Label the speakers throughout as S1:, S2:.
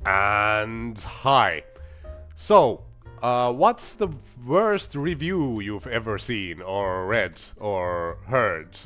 S1: And hi. So, what's the worst review you've ever seen or read or heard?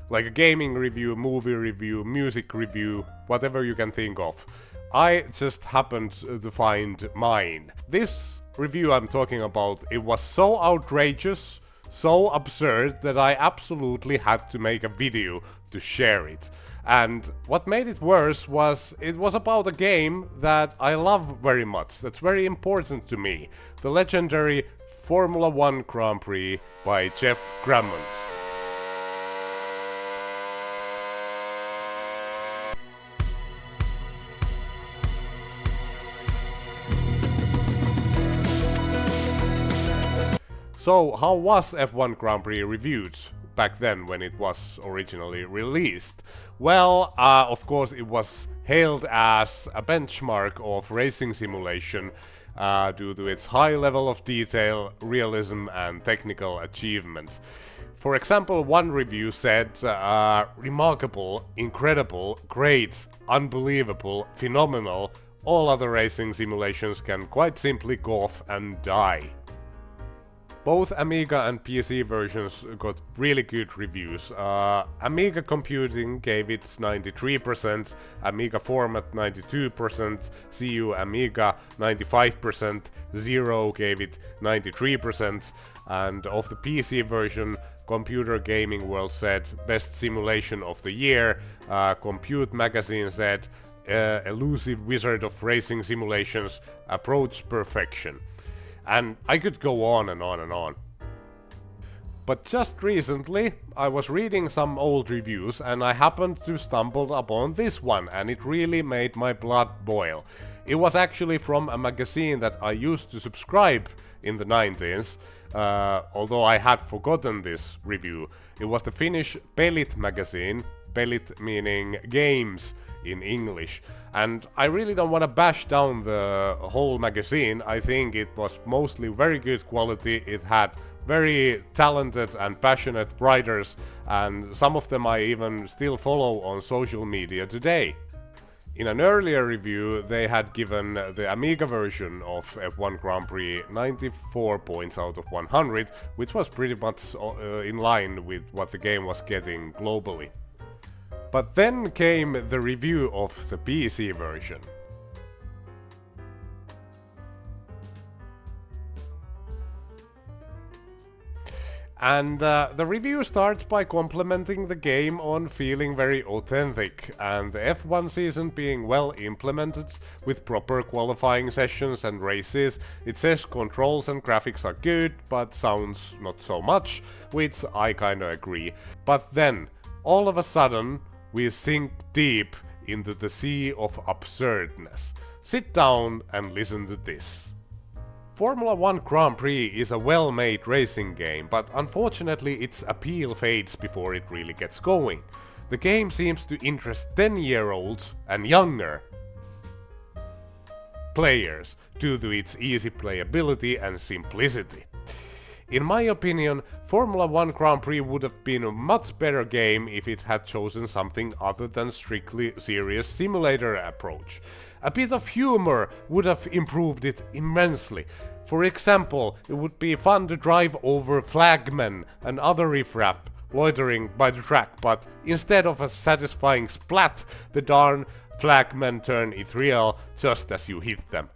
S1: Like a gaming review, movie review, music review, whatever you can think of. I just happened to find mine. This review I'm talking about, it was so outrageous, so absurd that I absolutely had to make a video to share it. And what made it worse was it was about a game that I love very much, that's very important to me. The legendary Formula 1 Grand Prix by Geoff Crammonds. So, how was F1 Grand Prix reviewed back then when it was originally released? Well, of course it was hailed as a benchmark of racing simulation due to its high level of detail, realism and technical achievement. For example, one review said, remarkable, incredible, great, unbelievable, phenomenal, all other racing simulations can quite simply go off and die. Both Amiga and PC versions got really good reviews. Amiga Computing gave it 93%, Amiga Format 92%, CU Amiga 95%, Zero gave it 93%, and of the PC version, Computer Gaming World said best simulation of the year, Compute Magazine said elusive wizard of racing simulations approach perfection. And I could go on and on and on. But just recently, I was reading some old reviews and I happened to stumble upon this one and it really made my blood boil. It was actually from a magazine that I used to subscribe in the 90s, although I had forgotten this review. It was the Finnish Pelit magazine, Pelit meaning games in English. And I really don't want to bash down the whole magazine. I think it was mostly very good quality. It had very talented and passionate writers, and some of them I even still follow on social media today. In an earlier review, they had given the Amiga version of F1 Grand Prix 94 points out of 100, which was pretty much in line with what the game was getting globally. But then came the review of the PC version. And the review starts by complimenting the game on feeling very authentic, and the F1 season being well implemented with proper qualifying sessions and races. It says controls and graphics are good, but sounds not so much, which I kinda agree. But then, all of a sudden, we sink deep into the sea of absurdness. Sit down and listen to this. Formula 1 Grand Prix is a well-made racing game, but unfortunately its appeal fades before it really gets going. The game seems to interest 10-year-olds and younger players due to its easy playability and simplicity. In my opinion, Formula 1 Grand Prix would have been a much better game if it had chosen something other than strictly serious simulator approach. A bit of humor would have improved it immensely. For example, it would be fun to drive over flagmen and other riffraff loitering by the track, but instead of a satisfying splat, the darn flagmen turn ethereal just as you hit them.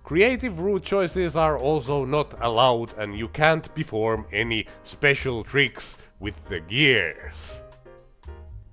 S1: Creative route choices are also not allowed and you can't perform any special tricks with the gears.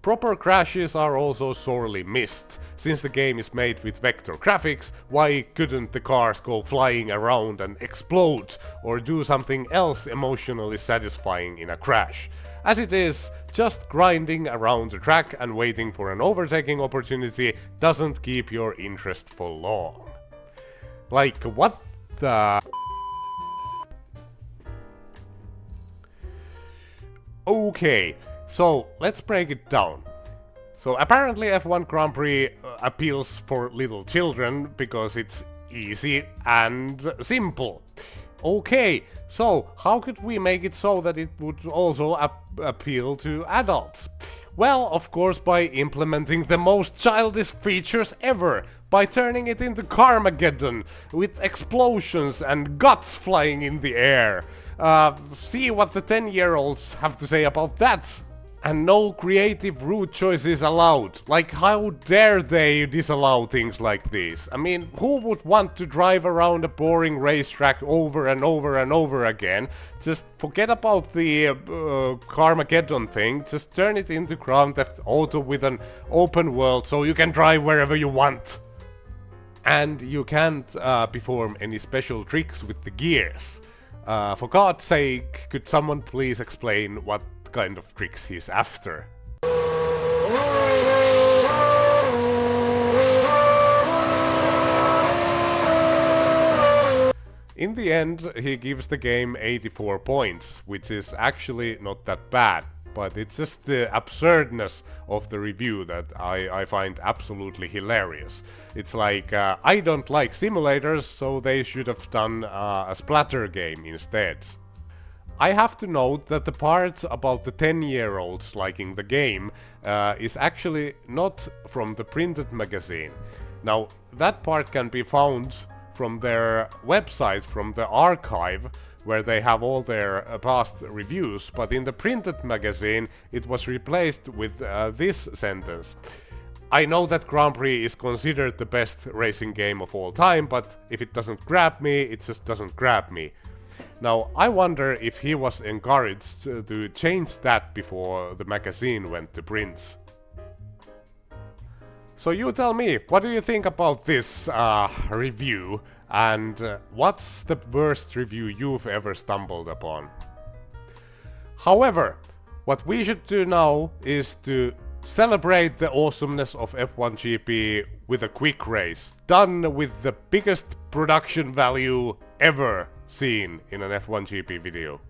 S1: Proper crashes are also sorely missed. Since the game is made with vector graphics, why couldn't the cars go flying around and explode or do something else emotionally satisfying in a crash? As it is, just grinding around the track and waiting for an overtaking opportunity doesn't keep your interest for long. Like, what the... Okay, so let's break it down. So apparently F1 Grand Prix appeals for little children because it's easy and simple. Okay, so how could we make it so that it would also appeal to adults? Well, of course, by implementing the most childish features ever, by turning it into Carmageddon with explosions and guts flying in the air. See what the 10-year-olds have to say about that. And no creative route choices allowed. Like, how dare they disallow things like this? I mean, who would want to drive around a boring racetrack over and over and over again? Just forget about the Carmageddon thing, just turn it into Grand Theft Auto with an open world so you can drive wherever you want. And you can't perform any special tricks with the gears. For God's sake, could someone please explain what kind of tricks he's after? In the end, he gives the game 84 points, which is actually not that bad, but it's just the absurdness of the review that I find absolutely hilarious. It's like, I don't like simulators, so they should have done a splatter game instead. I have to note that the part about the 10-year-olds liking the game is actually not from the printed magazine. Now, that part can be found from their website, from the archive, where they have all their past reviews, but in the printed magazine it was replaced with this sentence. I know that Grand Prix is considered the best racing game of all time, but if it doesn't grab me, it just doesn't grab me. Now, I wonder if he was encouraged to change that before the magazine went to print. So you tell me, what do you think about this review, and what's the worst review you've ever stumbled upon? However, what we should do now is to celebrate the awesomeness of F1 GP with a quick race, done with the biggest production value ever seen in an F1 GP video.